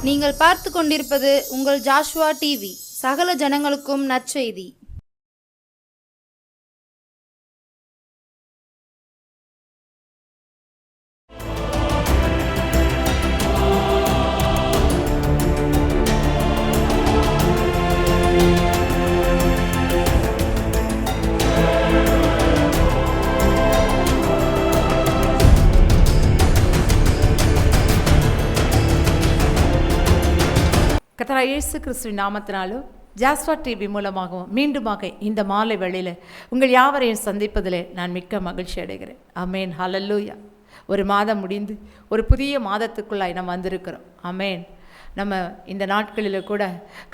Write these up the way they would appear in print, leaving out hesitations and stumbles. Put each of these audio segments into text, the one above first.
நீங்கள் பார்த்து கொண்டிருப்பது உங்கள் ஜாஷுவா டிவி. சகல ஜனங்களுக்கும் நற்செய்தி. கர்த்தராகிய இயேசு கிறிஸ்துவின் நாமத்தினாலும் ஜாஸ்வா டிவி மூலமாகவும் மீண்டுமாக இந்த மாலை வேளையில் உங்கள் யாவரையும் சந்திப்பதில் நான் மிக்க மகிழ்ச்சி அடைகிறேன். ஆமேன், ஹல்லேலூயா. ஒரு மாதம் முடிந்து ஒரு புதிய மாதத்துக்குள்ளாய் நம்ம வந்திருக்கிறோம். ஆமேன். நம்ம இந்த நாட்களில் கூட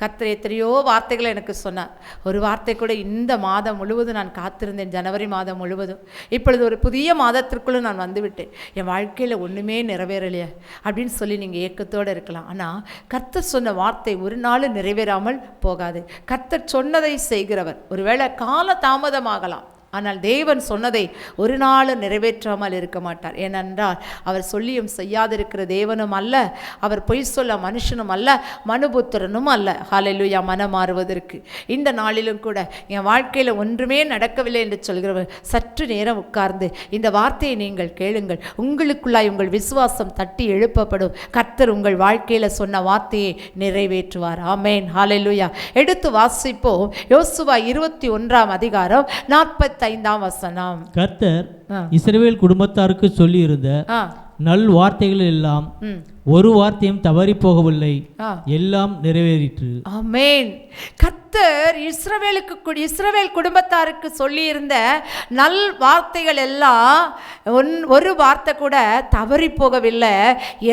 கர்த்தர் எத்தனையோ வார்த்தைகளை எனக்கு சொன்னார். ஒரு வார்த்தை கூட இந்த மாதம் முழுவதும் நான் காத்திருந்தேன். ஜனவரி மாதம் முழுவதும். இப்பொழுது ஒரு புதிய மாதத்திற்குள்ளே நான் வந்துவிட்டேன். என் வாழ்க்கையில் ஒன்றுமே நிறைவேறலையே அப்படின்னு சொல்லி நீங்கள் ஏக்கத்தோடு இருக்கலாம். ஆனால் கர்த்தர் சொன்ன வார்த்தை ஒரு நாள் நிறைவேறாமல் போகாது. கர்த்தர் சொன்னதை செய்கிறவர். ஒருவேளை கால தாமதமாகலாம், ஆனால் தேவன் சொன்னதை ஒரு நாள் நிறைவேற்றாமல் இருக்க மாட்டார். ஏனென்றால் அவர் சொல்லியும் செய்யாதிருக்கிற தேவனும் அல்ல, அவர் பொய் சொல்ல மனுஷனும் அல்ல, மனுபுத்திரனும் அல்ல. ஹல்லேலூயா. மனம் மாறுவதற்கு இந்த நாளிலும் கூட என் வாழ்க்கையில் ஒன்றுமே நடக்கவில்லை என்று சொல்கிறவர் சற்று நேரம் உட்கார்ந்து இந்த வார்த்தையை நீங்கள் கேளுங்கள். உங்களுக்குள்ளாய் உங்கள் விசுவாசம் தட்டி எழுப்பப்படும். கர்த்தர் உங்கள் வாழ்க்கையில் சொன்ன வார்த்தையை நிறைவேற்றுவார். ஆமேன், ஹல்லேலூயா. எடுத்து வாசிப்போம். யோசுவா 21 அதிகாரம் 45 வசனம். கர்த்தர் இஸ்ரவேல் குடும்பத்தாருக்கு சொல்லி இருந்த நல் வார்த்தைகள் எல்லாம் ஒரு வார்த்தையும் தவறி போகவில்லை, எல்லாம் நிறைவேறிற்று. ஆமென். கர்த்தர் இஸ்ரவேல் குடும்பத்தாருக்கு சொல்லி இருந்த நல் வார்த்தைகள் எல்லாம் ஒரு வார்த்தை கூட தவறி போகவில்லை,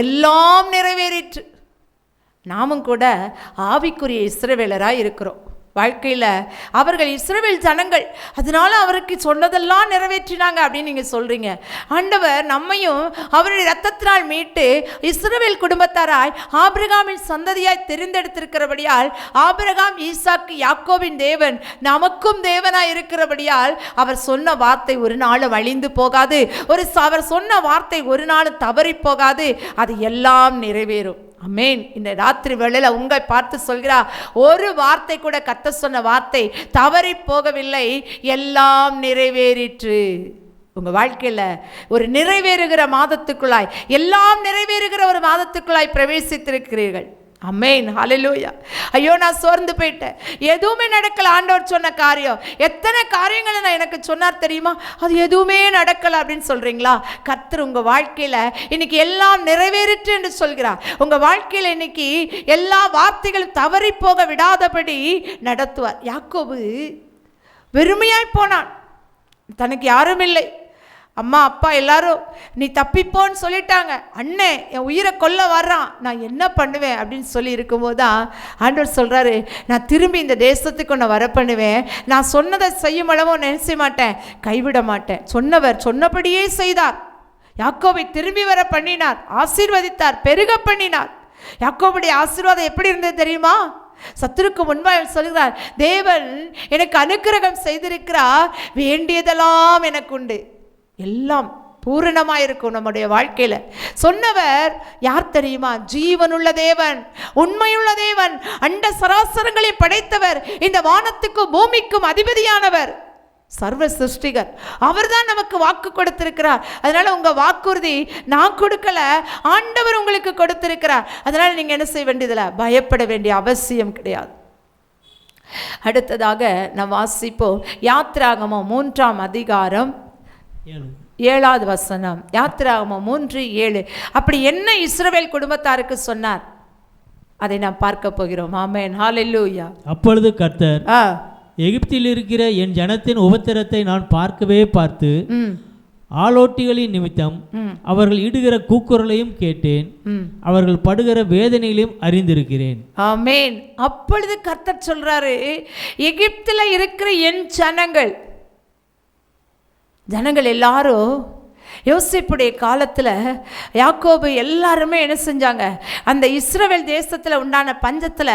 எல்லாம் நிறைவேறிற்று. நாமும் கூட ஆவிக்குரிய இஸ்ரவேலராய் இருக்கிறோம். வாழ்க்கையில் அவர்கள் இஸ்ரவேல் ஜனங்கள், அதனால அவருக்கு சொன்னதெல்லாம் நிறைவேற்றினாங்க அப்படின்னு நீங்கள் சொல்கிறீங்க. ஆண்டவர் நம்மையும் அவருடைய இரத்தத்தினால் மீட்டு இஸ்ரவேல் குடும்பத்தாராய் ஆபிரகாமின் சந்ததியாய் தெரிந்தெடுத்திருக்கிறபடியால், ஆபிரகாம் ஈசாக்கு யாக்கோபின் தேவன் நமக்கும் தேவனாய் இருக்கிறபடியால் அவர் சொன்ன வார்த்தை ஒரு நாளும் அழிந்து போகாது. அவர் சொன்ன வார்த்தை ஒரு நாளும் தவறி போகாது. அது எல்லாம் நிறைவேறும். அமேன். இந்த ராத்திரி வேளையில் உங்களை பார்த்து சொல்கிறார், ஒரு வார்த்தை கூட கர்த்தர் சொன்ன வார்த்தை தவறி போகவில்லை, எல்லாம் நிறைவேறிற்று. உங்கள் வாழ்க்கையில் ஒரு நிறைவேறுகிற மாதத்துக்குள்ளாய், எல்லாம் நிறைவேறுகிற ஒரு மாதத்துக்குள்ளாய் பிரவேசித்திருக்கிறீர்கள். அமேன், ஹல்லேலூயா. ஐயோ, நான் சோர்ந்து போயிட்டேன், எதுவுமே நடக்கல. ஆண்டவர் சொன்ன காரியம் எத்தனை காரியங்களை நான் எனக்கு சொன்னார் தெரியுமா, அது எதுவுமே நடக்கல அப்படின்னு சொல்றீங்களா? கர்த்தர் உங்க வாழ்க்கையில இன்னைக்கு எல்லாம் நிறைவேறிற்று என்று சொல்கிறார். உங்க வாழ்க்கையில இன்னைக்கு எல்லா வார்த்தைகளும் தவறி போக விடாதபடி நடத்துவார். யாக்கோபு வெறுமையாய் போனான், தனக்கு யாரும் இல்லை. அம்மா அப்பா எல்லாரும் நீ தப்பிப்போன்னு சொல்லிட்டாங்க. அண்ணே என் உயிரை கொல்ல வர்றான், நான் என்ன பண்ணுவேன் அப்படின்னு சொல்லி இருக்கும்போது தான் ஆண்டவர் சொல்கிறாரு, நான் திரும்பி இந்த தேசத்துக்கு உன்னை வர பண்ணுவேன். நான் சொன்னதை செய்யும் அளவோ நினைச்ச மாட்டேன், கைவிட மாட்டேன். சொன்னவர் சொன்னபடியே செய்தார். யாக்கோபை திரும்பி வர பண்ணினார், ஆசீர்வதித்தார், பெருக பண்ணினார். யாக்கோபுடைய ஆசீர்வாதம் எப்படி இருந்தது தெரியுமா? சத்துருக்கு முன்பாக சொல்கிறார், தேவன் எனக்கு அனுக்கிரகம் செய்திருக்கிறார், வேண்டியதெல்லாம் எனக்கு உண்டு. எல்லாம் பூரணமாக இருக்கும் நம்முடைய வாழ்க்கையில். சொன்னவர் யார் தெரியுமா? ஜீவனுள்ள தேவன், உண்மையுள்ள தேவன், அண்ட சராசரங்களை படைத்தவர், இந்த வானத்துக்கும் பூமிக்கும் அதிபதியானவர், சர்வ சிருஷ்டிகர். அவர் தான் நமக்கு வாக்கு கொடுத்திருக்கிறார். அதனால உங்க வாக்குறுதி நான் கொடுக்கல, ஆண்டவர் உங்களுக்கு கொடுத்திருக்கிறார். அதனால நீங்க என்ன செய்ய வேண்டியதில்லை, பயப்பட வேண்டிய அவசியம் கிடையாது. அடுத்ததாக நாம் வாசிப்போம். யாத்திராகமம் 3 அதிகாரம் 7 வசனம். யாத்திராகமம் 3:7. அப்படி என்ன இஸ்ரவேல் குடும்பத்தாருக்கு சொன்னார் அதை நாம் பார்க்க போகிறோம். ஆமென், ஹல்லேலூயா. அப்பொழுது கர்த்தர், எகிப்தில் இருக்கிற என் ஜனத்தின் உபத்திரத்தை நான் பார்த்து ஆலோட்டிகளின் நிமித்தம் அவர்கள் இடுகிற கூக்குரலையும் கேட்டேன், அவர்கள் படுகிற வேதனைகளையும் அறிந்திருக்கிறேன். ஆமென். அப்பொழுது கர்த்தர் சொல்றாரு, எகிப்தில் இருக்கிற என் ஜனங்கள் எல்லாரும் யோசேப்புடைய காலத்தில் யாக்கோபு எல்லாருமே என்ன செஞ்சாங்க, அந்த இஸ்ரவேல் தேசத்தில் உண்டான பஞ்சத்தில்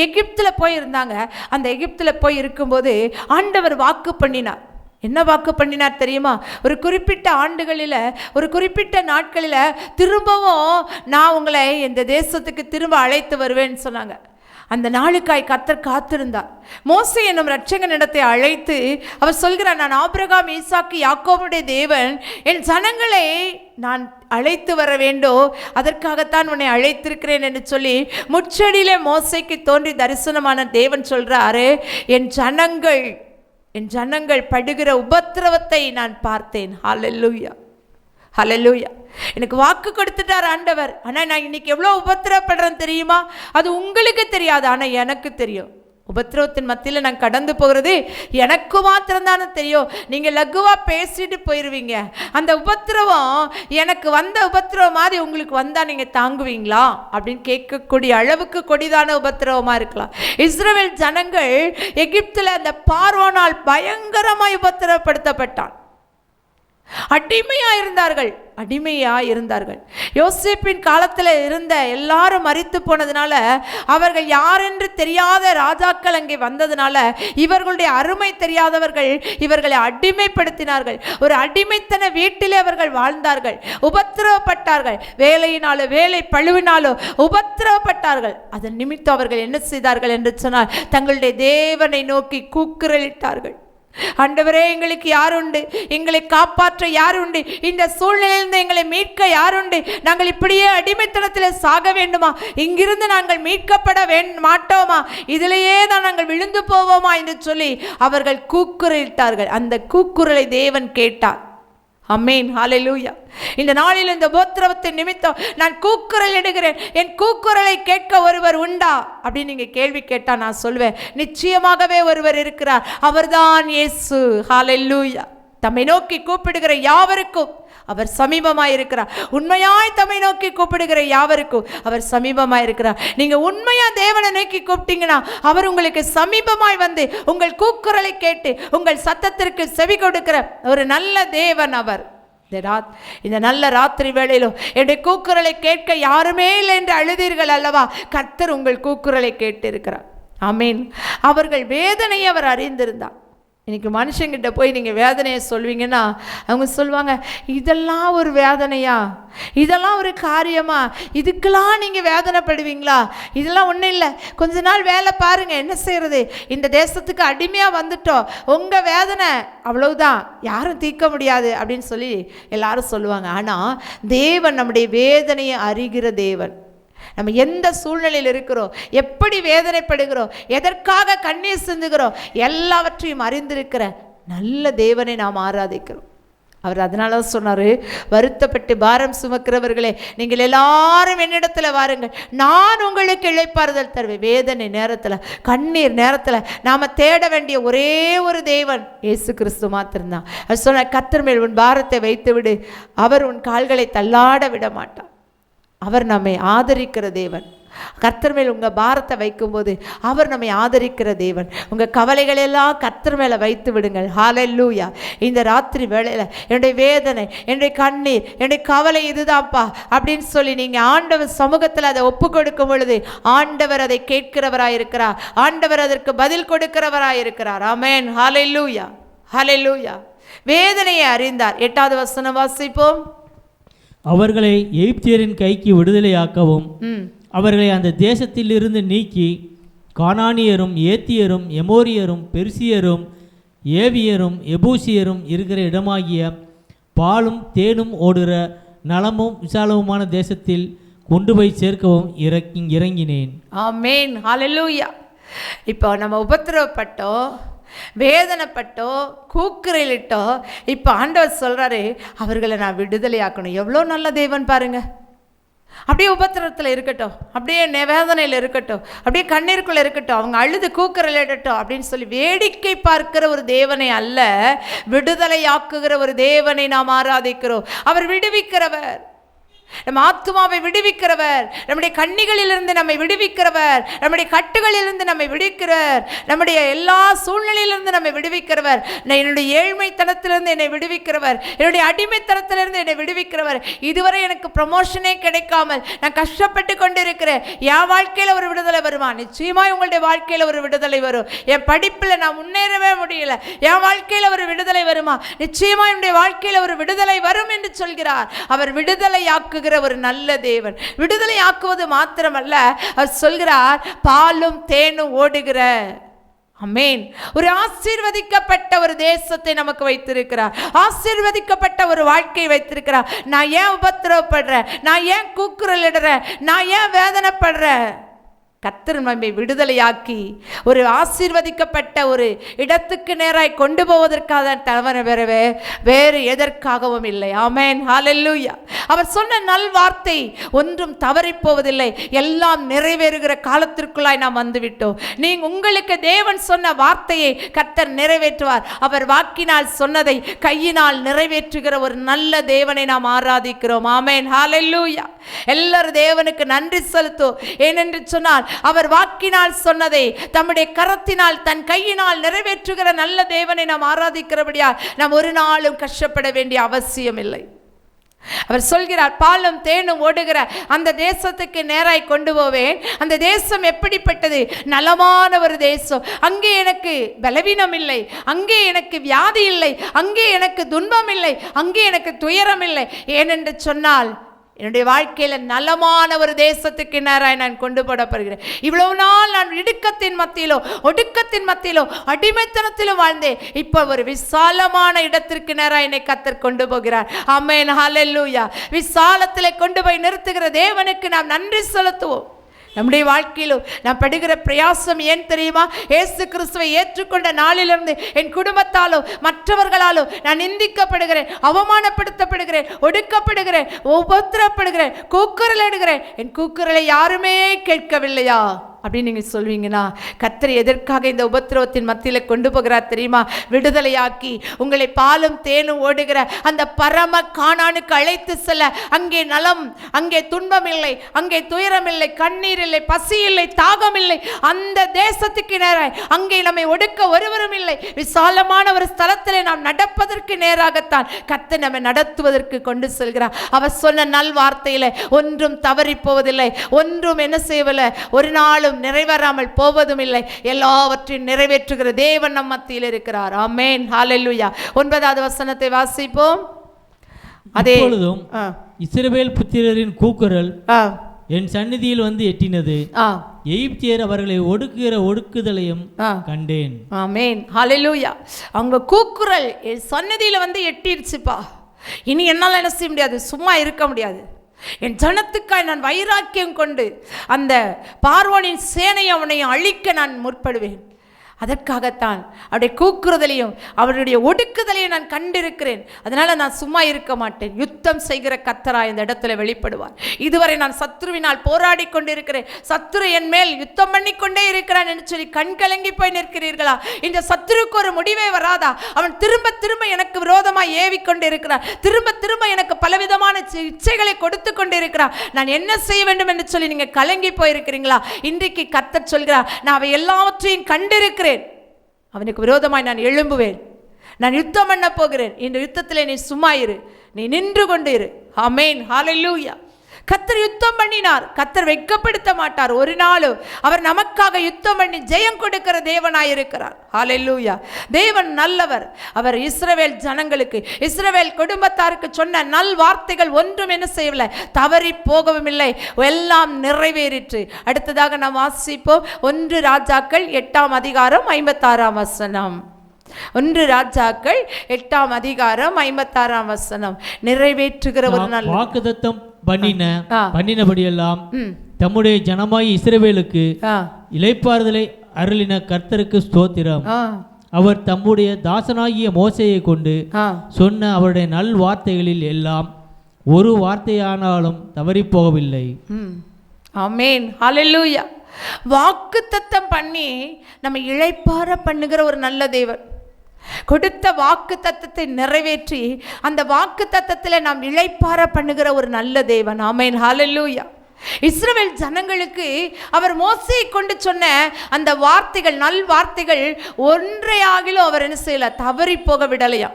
எகிப்தில் போய் இருந்தாங்க. அந்த எகிப்தில் போய் இருக்கும்போது ஆண்டவர் வாக்கு பண்ணினார். என்ன வாக்கு பண்ணினார் தெரியுமா? ஒரு குறிப்பிட்ட ஆண்டுகளில், ஒரு குறிப்பிட்ட நாட்களில் திரும்பவும் நான் உங்களை இந்த தேசத்துக்கு திரும்ப அழைத்து வருவேன்னு சொன்னாங்க. அந்த நாளுக்காய் கர்த்தர் காத்திருந்தார். மோசே என்னும் இரட்சகனிடத்தை அழைத்து அவர் சொல்கிறார், நான் ஆபிரகாம், ஈசாக்கு, யாக்கோபுடைய தேவன், என் ஜனங்களை நான் அழைத்து வர வேண்டும், அதற்காகத்தான் உன்னை அழைத்திருக்கிறேன் என்று சொல்லி முச்சடியிலே மோசேக்கு தோன்றி தரிசனமான தேவன் சொல்றாரு, என் ஜனங்கள் படுகிற உபத்திரவத்தை நான் பார்த்தேன். ஹல்லேலூயா, ஹல்லேலூயா. எனக்கு வாக்கு கொடுத்துட்டார் ஆண்டவர். ஆனால் நான் இன்னைக்கு எவ்வளோ உபத்திரப்படுறேன் தெரியுமா? அது உங்களுக்கு தெரியாது, ஆனால் எனக்கு தெரியும். உபத்திரவத்தின் மத்தியில் நான் கடந்து போகிறது எனக்கு மாத்திரம்தானே தெரியும். நீங்கள் லகுவாக பேசிட்டு போயிடுவீங்க. அந்த உபத்திரவம் எனக்கு வந்த உபத்திரவம் மாதிரி உங்களுக்கு வந்தால் நீங்கள் தாங்குவீங்களா அப்படின்னு கேட்கக்கூடிய அளவுக்கு கொடிதான உபத்திரவமாக இருக்கலாம். இஸ்ரவேல் ஜனங்கள் எகிப்தில் அந்த பார்வோனால் பயங்கரமாக உபத்திரவப்படுத்தப்பட்டான். அடிமையா இருந்தார்கள். யோசேப்பின் காலத்தில் இருந்த எல்லாரும் மரித்து போனதுனால, அவர்கள் யாரென்று தெரியாத ராஜாக்கள் அங்கே வந்ததுனால, இவர்களுடைய அருமை தெரியாதவர்கள் இவர்களை அடிமைப்படுத்தினார்கள். ஒரு அடிமைத்தன வீட்டிலே அவர்கள் வாழ்ந்தார்கள், உபத்திரவப்பட்டார்கள். வேலை பழுவினாலோ உபத்திரவப்பட்டார்கள். அதன் நிமித்தம் அவர்கள் என்ன செய்தார்கள் என்று சொன்னால், தங்களுடைய தேவனை நோக்கி கூக்குரலிட்டார்கள். ஆண்டவரே, எங்களுக்கு யாருண்டு? எங்களை காப்பாற்ற யாருண்டு? இந்த சூழ்நிலையிலிருந்து எங்களை மீட்க யாருண்டு? நாங்கள் இப்படியே அடிமைத்தனத்தில் சாக வேண்டுமா? இங்கிருந்து நாங்கள் மீட்கப்பட மாட்டோமா? இதிலேயே தான் நாங்கள் விழுந்து போவோமா என்று சொல்லி அவர்கள் கூக்குரலிட்டார்கள். அந்த கூக்குரலை தேவன் கேட்டார். ஆமென், ஹல்லேலூயா. இந்த நாளில் இந்த உபத்திரவத்தின் நிமித்தம் நான் கூக்குரல் இடுகிறேன், என் கூக்குரலை கேட்க ஒருவர் உண்டா அப்படின்னு நீங்க கேள்வி கேட்டா நான் சொல்வேன், நிச்சயமாகவே ஒருவர் இருக்கிறார். அவர்தான் இயேசு. ஹல்லேலூயா. தம்மை நோக்கி கூப்பிடுகிற யாவருக்கும் அவர் சமீபமாய் இருக்கிறார். உண்மையாய் தம்மை நோக்கி கூப்பிடுகிற யாவருக்கும் அவர் சமீபமாய் இருக்கிறார். நீங்க உண்மையா தேவனை நோக்கி கூப்பிட்டீங்கன்னா அவர் உங்களுக்கு சமீபமாய் வந்து உங்கள் கூக்குரலை கேட்டு உங்கள் சத்தத்திற்கு செவி கொடுக்கிற ஒரு நல்ல தேவன் அவர். இந்த நல்ல ராத்திரி வேளையிலும் என்னுடைய கூக்குரலை கேட்க யாருமே இல்லை என்று அழுதீர்கள் அல்லவா? கர்த்தர் உங்கள் கூக்குரலை கேட்டு இருக்கிறார். ஆமீன். அவர்கள் வேதனையை அவர் அறிந்திருந்தார். இன்றைக்கி மனுஷங்கிட்ட போய் நீங்கள் வேதனையை சொல்வீங்கன்னா அவங்க சொல்லுவாங்க, இதெல்லாம் ஒரு வேதனையா? இதெல்லாம் ஒரு காரியமா? இதுக்கெல்லாம் நீங்கள் வேதனைப்படுவீங்களா? இதெல்லாம் ஒன்றும் இல்லை, கொஞ்ச நாள் வேலை பாருங்கள், என்ன செய்கிறது? இந்த தேசத்துக்கு அடிமையாக வந்துட்டோம், உங்கள் வேதனை அவ்வளவுதான், யாரும் தீர்க்க முடியாது அப்படின்னு சொல்லி எல்லாரும் சொல்லுவாங்க. ஆனால் தேவன் நம்முடைய வேதனையை அறிகிற தேவன். நம்ம எந்த சூழ்நிலையில் இருக்கிறோம், எப்படி வேதனைப்படுகிறோம், எதற்காக கண்ணீர் சிந்துகிறோம், எல்லாவற்றையும் அறிந்திருக்கிற நல்ல தேவனை நாம் ஆராதிக்கிறோம். அவர் அதனால தான் சொன்னார், வருத்தப்பட்டு பாரம் சுமக்கிறவர்களே நீங்கள் எல்லாரும் என்னிடத்தில் வாருங்கள், நான் உங்களுக்கு இளைப்பாறுதல் தருவேன். வேதனை நேரத்தில், கண்ணீர் நேரத்தில் நாம் தேட வேண்டிய ஒரே ஒரு தேவன் இயேசு கிறிஸ்து மாத்திரம்தான். அவர் சொன்னார், கர்த்தர் மேல் உன் பாரத்தை வைத்து விடு, அவர் உன் கால்களை தள்ளாட விட மாட்டார். அவர் நம்மை ஆதரிக்கிற தேவன். கர்த்தர் மேல் உங்கள் பாரத்தை வைக்கும்போது அவர் நம்மை ஆதரிக்கிற தேவன். உங்கள் கவலைகளெல்லாம் கர்த்தர் மேலே வைத்து விடுங்கள். ஹல்லேலூயா. இந்த ராத்திரி வேளையில் என்னுடைய வேதனை, என்னுடைய கண்ணீர், என்னுடைய கவலை இதுதான்ப்பா அப்படின்னு சொல்லி நீங்கள் ஆண்டவர் சமூகத்தில் அதை ஒப்பு கொடுக்கும் பொழுது ஆண்டவர் அதை கேட்கிறவராயிருக்கிறார். ஆண்டவர் அதற்கு பதில் கொடுக்கிறவராயிருக்கிறார். ஆமென், ஹல்லேலூயா, ஹல்லேலூயா. வேதனையை அறிந்தார். 8வது வசனம் வாசிப்போம். அவர்களை எகிப்தியரின் கைக்கு விடுதலையாக்கவும் அவர்களை அந்த தேசத்திலிருந்து நீக்கி கானானியரும், ஏத்தியரும், எமோரியரும், பெர்சியரும், ஏவியரும், எபூசியரும் இருக்கிற இடமாகிய பாலும் தேனும் ஓடுகிற நலமும் விசாலமுமான தேசத்தில் கொண்டு போய் சேர்க்கவும் இறங்கினேன். ஆமென், ஹல்லேலூயா. இப்போ நம்ம உபத்திரவப்பட்டோம், வேதனைப்பட்டோ, கூக்குரலிட்டோ, இப்போ ஆண்டவர் சொல்கிறாரு அவர்களை நான் விடுதலையாக்கணும். எவ்வளோ நல்ல தேவன் பாருங்க. அப்படியே உபத்திரத்தில் இருக்கட்டும், அப்படியே வேதனையில் இருக்கட்டும், அப்படியே கண்ணீருக்குள்ளே இருக்கட்டும், அவங்க அழுது கூக்குரலிடட்டும் அப்படின்னு சொல்லி வேடிக்கை பார்க்கிற ஒரு தேவனை அல்ல, விடுதலையாக்குகிற ஒரு தேவனை நாம் ஆராதிக்கிறோம். அவர் விடுவிக்கிறவர். நம் ஆத்துமாவை விடுவிக்கிறவர், நம்முடைய கண்ணிகளிலிருந்து நம்மை விடுவிக்கிறவர், நம்முடைய கட்டுகளிலிருந்து நம்மை விடுவிக்கிறவர், நம்முடைய எல்லா சூழ்நிலையிலிருந்து நம்மை விடுவிக்கிறவர், என்னுடைய ஏழ்மைத்தனத்திலிருந்து என்னை விடுவிக்கிறவர், என்னுடைய அடிமைத்தனத்திலிருந்து என்னை விடுவிக்கிறவர். இதுவரை எனக்கு ப்ரமோஷனே கிடைக்காமல் நான் கஷ்டப்பட்டு கொண்டிருக்கிறேன். என் வாழ்க்கையில் ஒரு விடுதலை வருமா? நிச்சயமாய் உங்களுடைய வாழ்க்கையில் ஒரு விடுதலை வரும். என் படிப்பில் நான் முன்னேறவே முடியல, என் வாழ்க்கையில் ஒரு விடுதலை வருமா? நிச்சயமாய் என்னுடைய வாழ்க்கையில் ஒரு விடுதலை வரும் என்று சொல்கிறார். அவர் விடுதலையாக்குகிற ஒரு நல்ல தேவன். விடுதலை ஆக்குவது மாத்திரமல்ல, அவர் சொல்கிறார் பாலும் தேனும் ஓடுகிற, ஆமென், ஒரு ஆசீர்வதிக்கப்பட்ட ஒரு தேசத்தை நமக்கு வைத்திருக்கிறார். ஆசீர்வதிக்கப்பட்ட ஒரு வாழ்க்கையை வைத்திருக்கிறார். நான் ஏன் உபத்திரவப்படுறேன்? நான் ஏன் கூக்குரலிடுறேன்? நான் ஏன் வேதனைப்படுறேன்? கர்த்தர் நம்மை விடுதலையாக்கி ஒரு ஆசீர்வதிக்கப்பட்ட ஒரு இடத்துக்கு நேராய் கொண்டு போவதற்காக தவிர வேறு எதற்காகவும் இல்லை. ஆமென், ஹல்லேலூயா. அவர் சொன்ன நல் வார்த்தை ஒன்றும் தவறிப் போவதில்லை. எல்லாம் நிறைவேறுகிற காலத்திற்குள்ளாய் நாம் வந்துவிட்டோம். உங்களுக்கு தேவன் சொன்ன வார்த்தையை கர்த்தர் நிறைவேற்றுவார். அவர் வாக்கினால் சொன்னதை கையினால் நிறைவேற்றுகிற ஒரு நல்ல தேவனை நாம் ஆராதிக்கிறோம். ஆமென், ஹல்லேலூயா. எல்லாரும் தேவனுக்கு நன்றி செலுத்துவோம். ஏனென்று சொன்னால் அவர் வாக்கினால் சொன்னதை தம்முடைய கரத்தினால் தன் கையினால் நிறைவேற்றுகிற நல்ல தேவனை நாம் ஆராதிக்கிறபடியால் நாம் ஒரு நாளும் கஷ்டப்பட வேண்டிய அவசியம் இல்லை. அவர் சொல்கிறார் பாலும் தேனும் ஓடுகிற அந்த தேசத்துக்கு நேராய் கொண்டு போவேன். அந்த தேசம் எப்படிப்பட்டது? நலமான ஒரு தேசம். அங்கே எனக்கு பலவீனம் இல்லை, அங்கே எனக்கு வியாதி இல்லை, அங்கே எனக்கு துன்பம் இல்லை, அங்கே எனக்கு துயரம் இல்லை. ஏனென்று சொன்னால் என்னுடைய வாழ்க்கையில் நலமான ஒரு தேசத்துக்கு நேராய் நான் கொண்டு போடப்படுகிறேன். இவ்வளவு நாள் நான் இடுக்கத்தின் மத்தியிலோ ஒடுக்கத்தின் மத்தியிலோ அடிமைத்தனத்திலும் வாழ்ந்தேன். இப்போ ஒரு விசாலமான இடத்திற்கு நேராய் என்னை கர்த்தர் கொண்டு போகிறார். ஆமென், ஹல்லேலூயா. விசாலத்திலே கொண்டு போய் நிறுத்துகிற தேவனுக்கு நாம் நன்றி செலுத்துவோம். நம்முடைய வாழ்க்கையிலும் நாம் படுகிற பிரயாசம் ஏன் தெரியுமா? இயேசு கிறிஸ்துவை ஏற்றுக்கொண்ட நாளிலிருந்து என் குடும்பத்தாலோ மற்றவர்களாலோ நான் நிந்திக்கப்படுகிறேன், அவமானப்படுத்தப்படுகிறேன், ஒடுக்கப்படுகிறேன், உபத்திரப்படுகிறேன், கூக்குரலிடுகிறேன். என் கூக்குரலை யாருமே கேட்கவில்லையா அப்படின்னு நீங்கள் சொல்வீங்கன்னா, கர்த்தர் எதற்காக இந்த உபத்திரவத்தின் மத்தியில் கொண்டு போகிறார் தெரியுமா? விடுதலையாக்கி உங்களை பாலும் தேனும் ஓடுகிற அந்த பரம கானானுக்கு அழைத்து செல்ல. அங்கே நலம், அங்கே துன்பம் இல்லை, அங்கே துயரம் இல்லை, கண்ணீர் இல்லை, பசி இல்லை, தாகம் இல்லை. அந்த தேசத்துக்கு நேராக அங்கே நம்மை ஒடுக்க ஒருவரும் இல்லை. விசாலமான ஒரு ஸ்தலத்திலே நாம் நடப்பதற்கு நேராகத்தான் கர்த்தர் நம்மை நடத்துவதற்கு கொண்டு செல்கிறார். அவர் சொன்ன நல் வார்த்தையில் ஒன்றும் தவறி போவதில்லை, ஒன்றும் என்ன செய்யவில்லை, ஒரு நாளும் நிறைவேறாமல் போவதும் இல்லை. எல்லாவற்றையும் நிறைவேற்றுகிற தேவன் நம் மத்தியில் இருக்கிறார். ஆமென், ஹல்லேலூயா. 9வது வசனத்தை வாசிப்போம். அப்பொழுதும் இஸ்ரவேல் புத்திரரின் கூக்குரல் என் சந்நிதியில் வந்து எட்டினது. எகிப்தியர் அவர்களை ஒடுக்குகிற ஒடுக்குதலையும் கண்டேன். ஆமென், ஹல்லேலூயா. அவங்க கூக்குரல் என் சந்நிதியில் வந்து எட்டிருச்சுப்பா. இனி என்னால் என்ன செய்ய முடியாது, சும்மா இருக்க முடியாது. என் ஜனத்துக்காய் நான் வைராக்கியம் கொண்டு அந்த பார்வோனின் சேனையை அவனையும் அழிக்க நான் முற்படுவேன். அதற்காகத்தான் அவருடைய கூக்குறுதலையும் அவருடைய ஒடுக்குதலையும் நான் கண்டிருக்கிறேன். அதனால் நான் சும்மா இருக்க மாட்டேன். யுத்தம் செய்கிற கர்த்தராய் இந்த இடத்துல வெளிப்படுவார். இதுவரை நான் சத்ருவினால் போராடி கொண்டிருக்கிறேன், சத்ரு என் மேல் யுத்தம் பண்ணி கொண்டே இருக்கிறான் என்று சொல்லி கண்கலங்கி போய் நிற்கிறீர்களா? இந்த சத்ருக்கு ஒரு முடிவே வராதா? அவன் திரும்ப திரும்ப எனக்கு விரோதமாக ஏவிக்கொண்டு இருக்கிறான், திரும்ப திரும்ப எனக்கு பலவிதமான இச்சைகளை கொடுத்து கொண்டிருக்கிறான். நான் என்ன செய்ய வேண்டும் என்று சொல்லி நீங்கள் கலங்கி போயிருக்கிறீங்களா? இன்றைக்கு கர்த்தர் சொல்கிறார், நான் அவை எல்லாவற்றையும் கண்டிருக்கிறேன், அவனுக்கு விரோதமாய் நான் எழும்புவேன், நான் யுத்தம் பண்ண போகிறேன். இந்த யுத்தத்தில் நீ சும்மா இரு, நீ நின்று கொண்டு இரு. ஆமென், ஹல்லேலூயா. கர்த்தர் யுத்தம் பண்ணினார். கர்த்தர் வெட்கப்படுத்த மாட்டார் ஒரு நாளும். அவர் நமக்காக யுத்தம் பண்ணி ஜெயம் கொடுக்கிற தேவனாய் இருக்கிறார். ஹல்லேலூயா. தேவன் நல்லவர். அவர் இஸ்ரவேல் ஜனங்களுக்கு, இஸ்ரவேல் குடும்பத்தாருக்கு சொன்ன நல் வார்த்தைகள் ஒன்றும் என்ன செய்யவில்லை, தவறி போகவும் இல்லை, எல்லாம் நிறைவேறிற்று. அடுத்ததாக நாம் வாசிப்போம் 1 ராஜாக்கள் 8ஆம் அதிகாரம் 56ஆம் வசனம். 1 ராஜாக்கள் 8ஆம் அதிகாரம் 56ஆம் வசனம். நிறைவேற்றுகிற ஒரு நல்ல வாக்குத்தத்தம் பண்ணினபடியெல்லாம் தம்முடைய ஜனமாய் இஸ்ரவேலுக்கு இளைப்பாறுதலை அருளின கர்த்தருக்கு ஸ்தோத்திரம். அவர் தம்முடைய தாசனாகிய மோசேயை கொண்டு சொன்ன அவருடைய நல் வார்த்தைகளில் எல்லாம் ஒரு வார்த்தையானாலும் தவறி போகவில்லை. ஆமென், ஹல்லேலூயா. வாக்குத்தத்தம் பண்ணி நம்ம இளைப்பாற பண்ணுகிற ஒரு நல்ல தேவன். கொடுத்த வாக்கு தத்தத்தை நிறைவேற்றி அந்த வாக்கு தத்தத்தில் நாம் இளைப்பாற பண்ணுகிற ஒரு நல்ல தேவன். ஆமென், ஹல்லேலூயா. இஸ்ரவேல் ஜனங்களுக்கு அவர் மோசேயை கொண்டு சொன்ன அந்த வார்த்தைகள், நல் வார்த்தைகள் ஒன்றையாகிலும் அவர் என்ன செய்யல, தவறி போக விடலையா.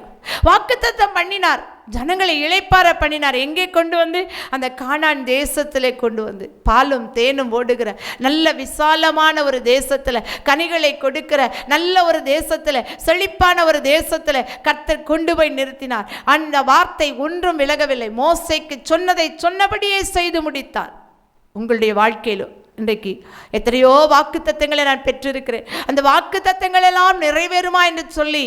வாக்குத்தத்தம் பண்ணினார், ஜனங்களை இளைப்பாற பண்ணினார். எங்கே கொண்டு வந்து? அந்த கானான் தேசத்திலே கொண்டு வந்து, பாலும் தேனும் ஓடுகிற நல்ல விசாலமான ஒரு தேசத்தில், கனிகளை கொடுக்கிற நல்ல ஒரு தேசத்தில், செழிப்பான ஒரு தேசத்தில் கர்த்தர் கொண்டு போய் நிறுத்தினார். அந்த வார்த்தை ஒன்றும் விலகவில்லை. மோசேக்கு சொன்னதை சொன்னபடியே செய்து முடித்தார். உங்களுடைய வாழ்க்கையிலும் இன்றைக்கு எத்தனையோ வாக்கு தத்தங்களை நான் பெற்றிருக்கிறேன். அந்த வாக்கு தத்தங்கள் எல்லாம் நிறைவேறுமா என்று சொல்லி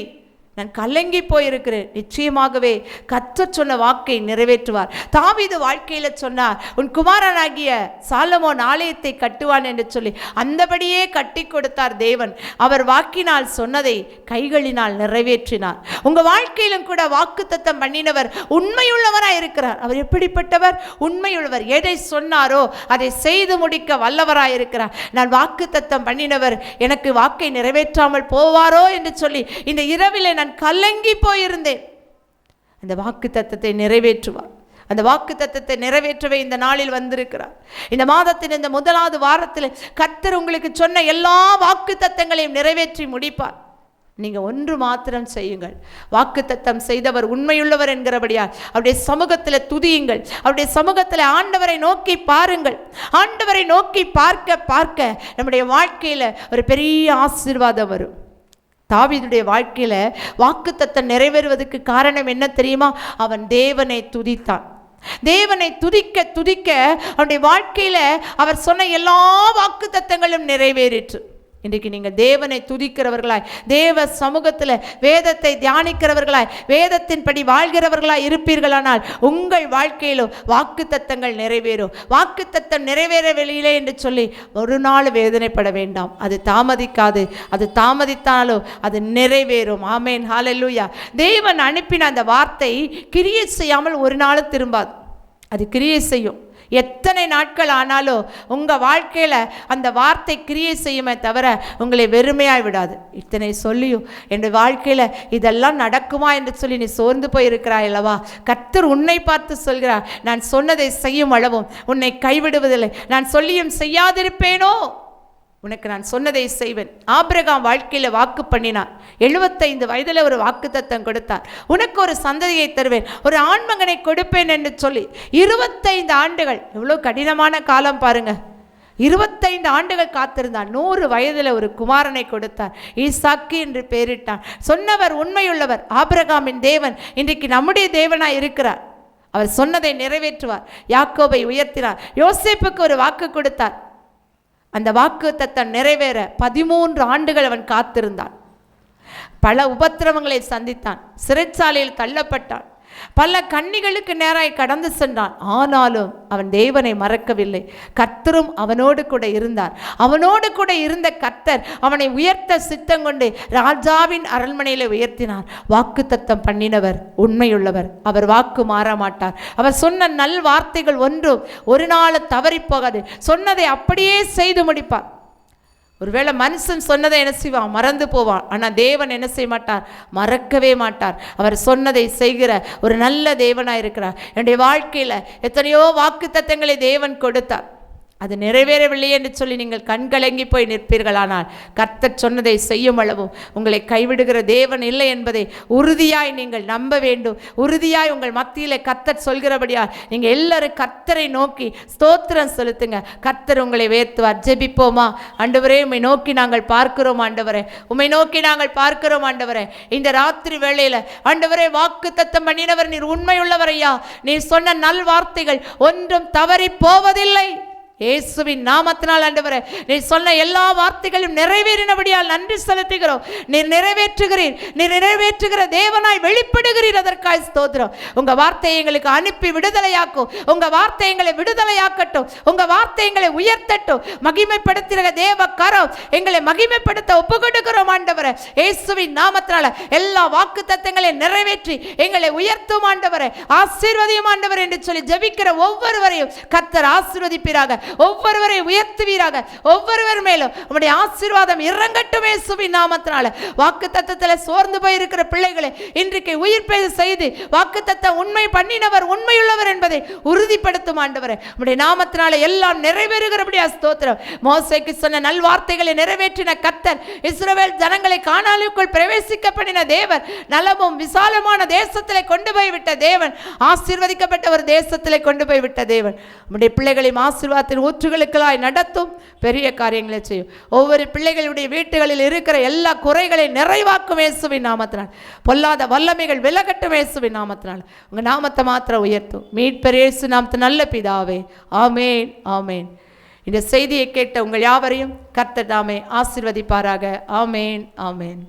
நான் கலங்கி போயிருக்கிறேன். நிச்சயமாகவே கர்த்தர் சொன்ன வாக்கை நிறைவேற்றுவார். தாவீது வாழ்க்கையில் சொன்னார், உன் குமாரனாகிய சாலமோன் ஆலயத்தை கட்டுவான் என்று சொல்லி அந்தபடியே கட்டி கொடுத்தார் தேவன். அவர் வாக்கினால் சொன்னதை கைகளினால் நிறைவேற்றினார். உங்கள் வாழ்க்கையிலும் கூட வாக்குத்தத்தம் பண்ணினவர் உண்மையுள்ளவராக இருக்கிறார். அவர் எப்படிப்பட்டவர்? உண்மையுள்ளவர். எதை சொன்னாரோ அதை செய்து முடிக்க வல்லவராக இருக்கிறார். நான் வாக்குத்தத்தம் பண்ணினவர் எனக்கு வாக்கை நிறைவேற்றாமல் போவாரோ என்று சொல்லி இந்த இரவிலே நான் கலங்கி போயிருந்தேன். அந்த வாக்கு தத்தத்தை நிறைவேற்றுவார். அந்த வாக்கு தத்தத்தை நிறைவேற்றவே இந்த நாளில் வந்திருக்கிறார். இந்த மாதத்தின் இந்த முதலாவது வாரத்தில் கர்த்தர் உங்களுக்கு சொன்ன எல்லா வாக்கு தத்தங்களையும் நிறைவேற்றி முடிப்பார். நீங்கள் ஒன்று மாத்திரம் செய்யுங்கள். வாக்கு தத்தம் செய்தவர் உண்மையுள்ளவர் என்கிறபடியால் அவருடைய சமூகத்தில் துதியுங்கள். அவருடைய சமூகத்தில் ஆண்டவரை நோக்கி பாருங்கள். ஆண்டவரை நோக்கி பார்க்க பார்க்க நம்முடைய வாழ்க்கையில் ஒரு பெரிய ஆசீர்வாதம் வரும். தாவீதுடைய வாழ்க்கையில் வாக்குத்தத்தம் நிறைவேறுவதற்கு காரணம் என்ன தெரியுமா? அவன் தேவனை துதித்தான். தேவனை துதிக்க துதிக்க அவனுடைய வாழ்க்கையில் அவர் சொன்ன எல்லா வாக்குத்தத்தங்களும் நிறைவேறிற்று. இன்றைக்கு நீங்கள் தேவனை துதிக்கிறவர்களாய், தேவ சமூகத்தில் வேதத்தை தியானிக்கிறவர்களாய், வேதத்தின்படி வாழ்கிறவர்களாய் இருப்பீர்களானால் உங்கள் வாழ்க்கையிலும் வாக்குத்தத்தங்கள் நிறைவேறும். வாக்குத்தத்தம் நிறைவேறவில்லை என்று சொல்லி ஒரு நாள் வேதனைப்பட வேண்டாம். அது தாமதிக்காது. அது தாமதித்தாலும் அது நிறைவேறும். ஆமென், ஹல்லேலூயா. தேவன் அனுப்பின அந்த வார்த்தை கிரியை செய்யாமல் ஒரு நாள் திரும்பாது. அது கிரியை செய்யும். எத்தனை நாட்கள் ஆனாலும் உங்கள் வாழ்க்கையில் அந்த வார்த்தை கிரியை செய்யுமே தவிர உங்களை வெறுமையாய் விடாது. இத்தனை சொல்லியும் என் வாழ்க்கையில் இதெல்லாம் நடக்குமா என்று சொல்லி நீ சோர்ந்து போயிருக்கிறாய் அல்லவா? கர்த்தர் உன்னை பார்த்து சொல்கிறார், நான் சொன்னதை செய்யும் அளவும் உன்னை கைவிடுவதில்லை. நான் சொல்லியும் செய்யாதிருப்பேனோ? உனக்கு நான் சொன்னதை செய்வேன். ஆபிரகாம் வாழ்க்கையில் வாக்கு பண்ணினார். 75 வயதில் ஒரு வாக்கு தத்தம் கொடுத்தார். உனக்கு ஒரு சந்ததியை தருவேன், ஒரு ஆண்மகனை கொடுப்பேன் என்று சொல்லி 25 ஆண்டுகள். எவ்வளோ கடினமான காலம் பாருங்க. 25 ஆண்டுகள் காத்திருந்தார். 100 வயதில் ஒரு குமாரனை கொடுத்தார். ஈசாக்கு என்று பெயரிட்டார். சொன்னவர் உண்மையுள்ளவர். ஆபிரகாமின் தேவன் இன்றைக்கு நம்முடைய தேவனாய் இருக்கிறார். அவர் சொன்னதை நிறைவேற்றுவார். யாக்கோபை உயர்த்தினார். யோசேப்புக்கு ஒரு வாக்கு கொடுத்தார். அந்த வாக்கு தத்தம் நிறைவேற 13 ஆண்டுகள் அவன் காத்திருந்தான். பல உபத்திரவங்களை சந்தித்தான். சிறைச்சாலையில் தள்ளப்பட்டான். பல கன்னிகளுக்கு நேராய் கடந்து சென்றான். ஆனாலும் அவன் தேவனை மறக்கவில்லை. கர்த்தரும் அவனோடு கூட இருந்தார். அவனோடு கூட இருந்த கர்த்தர் அவனை உயர்த்த சித்தம் கொண்டு ராஜாவின் அரண்மனையில் உயர்த்தினார். வாக்கு தத்தம் பண்ணினவர் உண்மையுள்ளவர். அவர் வாக்கு மாற மாட்டார். அவர் சொன்ன நல் வார்த்தைகள் ஒன்றும் ஒரு நாள் தவறி போகாது. சொன்னதை அப்படியே செய்து முடிப்பார். ஒருவேளை மனுஷன் சொன்னதை என்ன செய்வான்? மறந்து போவான். ஆனால் தேவன் என்ன செய்ய மாட்டார்? மறக்கவே மாட்டார். அவர் சொன்னதை செய்கிற ஒரு நல்ல தேவனாக இருக்கிறார். என்னுடைய வாழ்க்கையில் எத்தனையோ வாக்கு தத்தங்களை தேவன் கொடுத்தார். அது நிறைவேறவில்லை என்று சொல்லி நீங்கள் கண்கலங்கி போய் நிற்பீர்களானால் கர்த்தர் சொன்னதை செய்யும் அளவும் உங்களை கைவிடுகிற தேவன் இல்லை என்பதை உறுதியாய் நீங்கள் நம்ப வேண்டும். உறுதியாய் உங்கள் மத்தியில் கர்த்தர் சொல்கிறபடியால் நீங்கள் எல்லாரும் கர்த்தரை நோக்கி ஸ்தோத்திரம் செலுத்துங்க. கர்த்தர் உங்களை உயர்த்துவார். ஜெபிப்போமா? ஆண்டவரே, உம்மை நோக்கி நாங்கள் பார்க்கிறோம். ஆண்டவரே, உம்மை நோக்கி நாங்கள் பார்க்கிறோம். ஆண்டவரே, இந்த ராத்திரி வேளையில் ஆண்டவரே, வாக்கு தத்தம் பண்ணினவர் நீர் உண்மையுள்ளவர் ஐயா. நீர் சொன்ன நல் வார்த்தைகள் ஒன்றும் தவறி போவதில்லை. இயேசுவின் நாமத்தினால் ஆண்டவரே, நீர் சொன்ன எல்லா வார்த்தைகளும் நிறைவேறினபடியால் நன்றி செலுத்துகிறோம். நீர் நிறைவேற்றுகிறீர். நீர் நிறைவேற்றுகிற தேவனாய் வெளிப்படுகிறீர். அதற்காய் ஸ்தோத்திரம். உங்க வார்த்தையை எங்களுக்கு அனுப்பி விடுதலையாக்கும். உங்க வார்த்தை எங்களை விடுதலையாக்கட்டும். உங்க வார்த்தை எங்களை உயர்த்தட்டும். மகிமைப்படுத்துகிற தேவ கரம் எங்களை மகிமைப்படுத்த ஒப்பு கொடுக்கிறோம். ஆண்டவரே, இயேசுவின் நாமத்தினால எல்லா வாக்கு தத்தங்களையும் நிறைவேற்றி எங்களை உயர்த்தும். ஆண்டவரே, ஆசீர்வதியும் ஆண்டவரே என்று சொல்லி ஜெபிக்கிற ஒவ்வொருவரையும் கர்த்தர் ஆசீர்வதிப்பீராக. ஒவ்வொருவரை உயர்த்துவீராக. ஒவ்வொருவர் மேலும் உம்முடைய ஆசீர்வாதம் இறங்கட்டும் இயேசுவின் நாமத்தினால. வாக்குத்தத்தத்தில் சோர்ந்து போயிருக்கிற பிள்ளைகளை இன்றைக்கு உயிர்ப்பெழ செய்து வாக்குத்தத்த உண்மை பண்ணினவர் உண்மையுள்ளவர் என்பதை உறுதிப்படுத்தும் ஆண்டவரே. உம்முடைய நாமத்தினால எல்லாம் நிறைவேறுகிறபடியா ஸ்தோத்திரம். மோசேக்கு சொன்ன நல்வார்த்தைகளை நிறைவேற்றின கர்த்தர், இஸ்ரவேல் ஜனங்களை கானானுக்குள் பிரவேசிக்க பண்ணின தேவன், நலமும் விசாலமான தேசத்திலே கொண்டு போய் விட்ட தேவன், ஆசீர்வதிக்கப்பட்ட ஒரு தேசத்திலே கொண்டு போய் விட்ட தேவன். நம்முடைய பிள்ளைகளையும் ஆசீர்வாதத்தின் ஊற்றுகளுக்களாய் நடத்தும், பெரிய காரியங்களை செய்யும். ஒவ்வொரு பிள்ளைகளுடைய வீட்டுகளில் இருக்கிற எல்லா குறைகளை நிறைவாக்கும் இயேசுவின் நாமத்தினால். பொல்லாத வல்லமைகள் விலகட்டும் இயேசுவின் நாமத்தினால். உங்க நாமத்தை மாத்திரம் உயர்த்தும் மீட்பர் இயேசு நாமத்து நல்ல பிதாவே. ஆமேன், ஆமேன். இந்த செய்தியை கேட்ட உங்கள் யாவரையும் கர்த்தர் தாமே ஆசீர்வதிப்பாராக. ஆமேன், ஆமேன்.